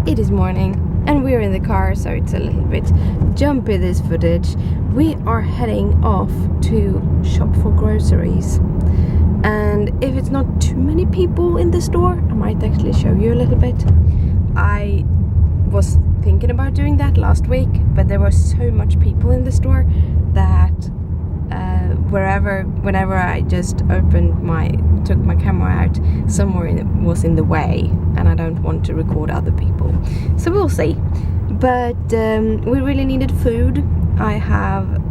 It is morning and we're in the car, so it's a little bit jumpy, this footage. We are heading off to shop for groceries, and if it's not too many people in the store, I might actually show you a little bit. I was thinking about doing that last week, but there was so much people in the store that whenever I just took my camera out, someone was in the way, and I don't want to record other people. So we'll see. But we really needed food. I have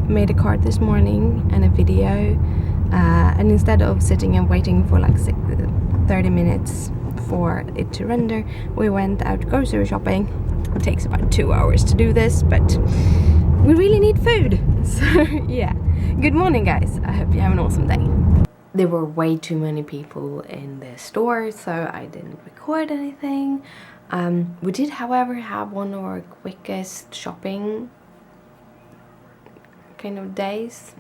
made a card this morning and a video, and instead of sitting and waiting for like 30 minutes for it to render, we went out grocery shopping. It takes about 2 hours to do this, but we really need food. So yeah, good morning guys, I hope you have an awesome day. There were way too many people in the store, so I didn't record anything. We did, however, have one of our quickest shopping kind of days.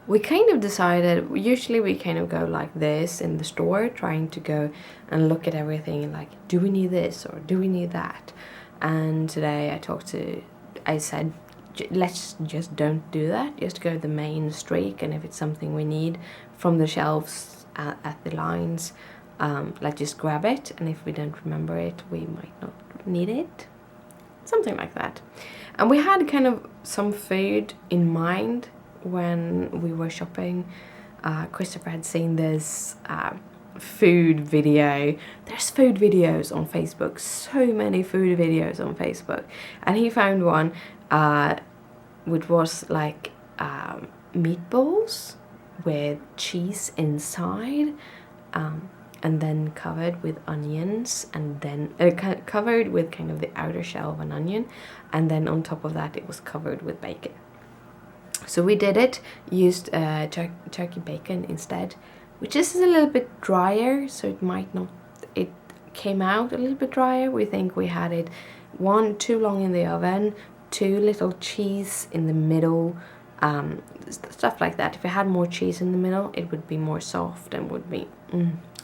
We kind of decided, usually we kind of go like this in the store, trying to go and look at everything and like, do we need this or do we need that? And today I said, let's just don't do that, just go the main street, and if it's something we need from the shelves at the lines, let's just grab it, and if we don't remember it, we might not need it, something like that. And we had kind of some food in mind when we were shopping. Christopher had seen this food video. There's food videos on Facebook, so many food videos on Facebook, and he found one which was like meatballs with cheese inside, and then covered with onions, and then covered with kind of the outer shell of an onion, and then on top of that it was covered with bacon. So we did it, used turkey bacon instead, which is a little bit drier, so it came out a little bit drier. We think we had it too long in the oven, too little cheese in the middle, stuff like that. If it had more cheese in the middle, it would be more soft and would be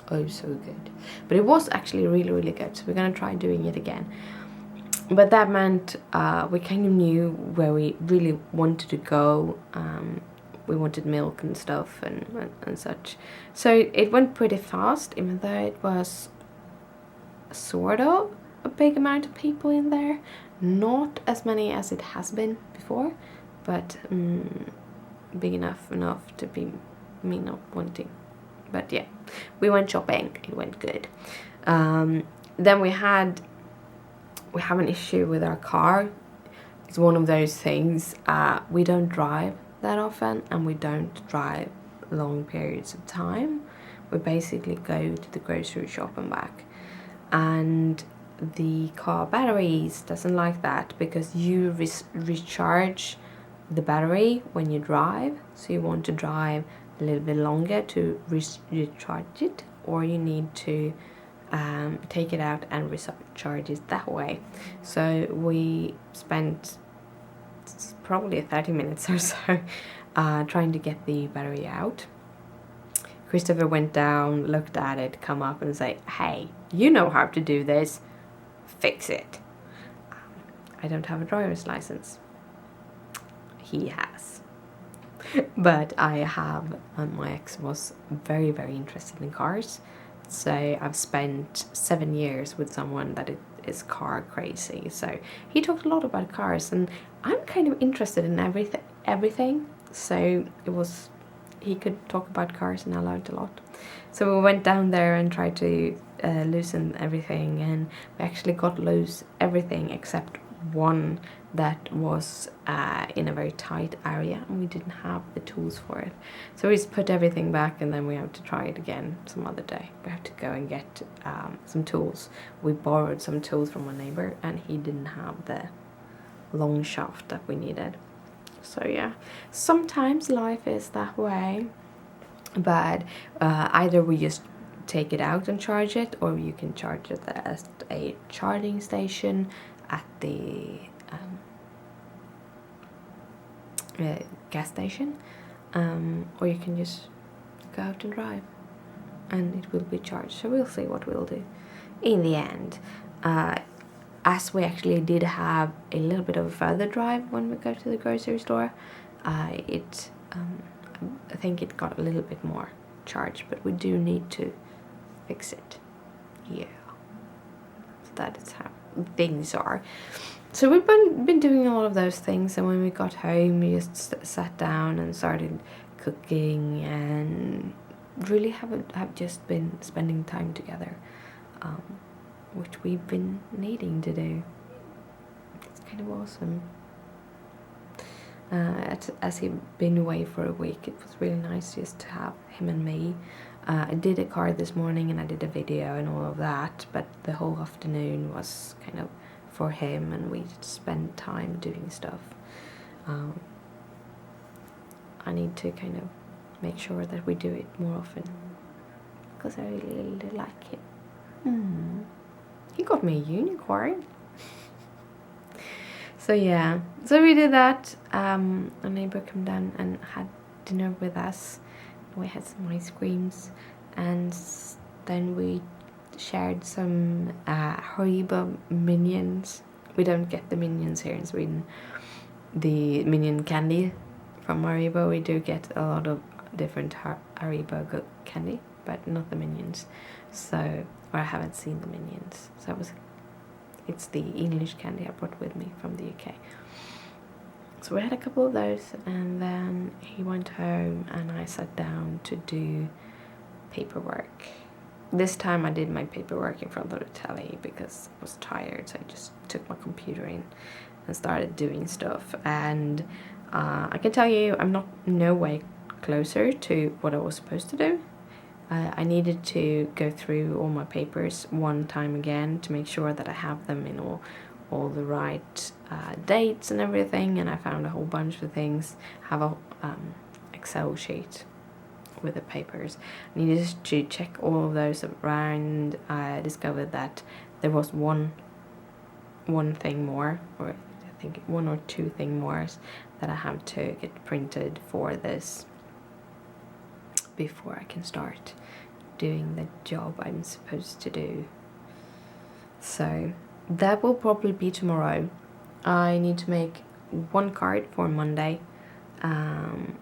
oh so good. But it was actually really, really good, so we're gonna try doing it again. But that meant we kind of knew where we really wanted to go. We wanted milk and stuff and such. So it went pretty fast, even though it was sort of a big amount of people in there. Not as many as it has been before, but big enough to be me not wanting. But yeah, we went shopping, it went good. Then we have an issue with our car. It's one of those things, we don't drive that often, and we don't drive long periods of time. We basically go to the grocery shop and back, and the car batteries doesn't like that, because you recharge the battery when you drive, so you want to drive a little bit longer to recharge it, or you need to take it out and recharge it that way. So we spent probably 30 minutes or so trying to get the battery out. Christopher went down, looked at it, come up and say, hey, you know how to do this, fix it. I don't have a driver's license. He has. But I have, my ex was very, very interested in cars. So I've spent 7 years with someone that is car crazy. So he talked a lot about cars, and I'm kind of interested in everything. So he could talk about cars, and I learned a lot. So we went down there and tried to loosen everything, and we actually got loose everything except one that was in a very tight area, and we didn't have the tools for it. So we just put everything back, and then we have to try it again some other day. We have to go and get some tools. We borrowed some tools from a neighbor, and he didn't have the long shaft that we needed. So yeah, sometimes life is that way, but either we just take it out and charge it, or you can charge it at a charging station at the gas station, or you can just go out and drive and it will be charged. So we'll see what we'll do in the end. as we actually did have a little bit of a further drive when we go to the grocery store, I think it got a little bit more charged, but we do need to fix it. Yeah, so that is how things are. So we've been doing all of those things, and when we got home, we just sat down and started cooking, and really have just been spending time together, which we've been needing to do. It's kind of awesome. As he'd been away for a week, it was really nice just to have him and me. I did a card this morning and I did a video and all of that, but the whole afternoon was kind of for him, and we just spent time doing stuff. I need to kind of make sure that we do it more often, because I really like it. He got me a unicorn. So yeah, so we did that. A neighbor came down and had dinner with us. We had some ice creams, and then we shared some Haribo Minions. We don't get the Minions here in Sweden. The Minion candy from Haribo, we do get a lot of different Haribo candy, but not the Minions. So, or I haven't seen the Minions. So it's the English candy I brought with me from the UK. So we had a couple of those, and then he went home and I sat down to do paperwork. This time I did my paperwork in front of the telly because I was tired, so I just took my computer in and started doing stuff. And I can tell you, I'm not no way closer to what I was supposed to do. I needed to go through all my papers one time again to make sure that I have them in all the right dates and everything, and I found a whole bunch of things. I have a Excel sheet with the papers. I needed to check all of those around. I discovered that there was one thing more, or I think one or two things more that I have to get printed for this before I can start doing the job I'm supposed to do. So that will probably be tomorrow. I need to make one card for Monday, and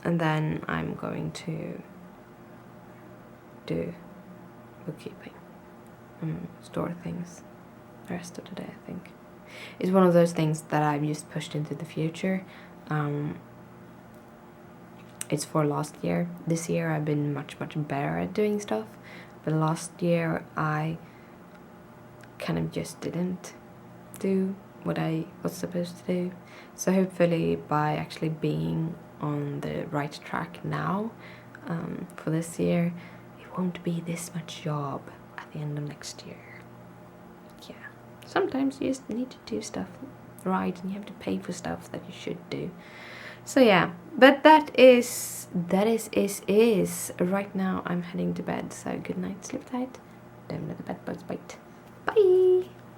then I'm going to do bookkeeping and store things the rest of the day, I think. It's one of those things that I've just pushed into the future. It's for last year. This year I've been much better at doing stuff, but last year I kind of just didn't do what I was supposed to do. So hopefully by actually being on the right track now, for this year, it won't be this much job at the end of next year. Yeah, sometimes you just need to do stuff right, and you have to pay for stuff that you should do. So yeah, but that is right now I'm heading to bed. So good night, sleep tight, don't let the bed bugs bite. Bye.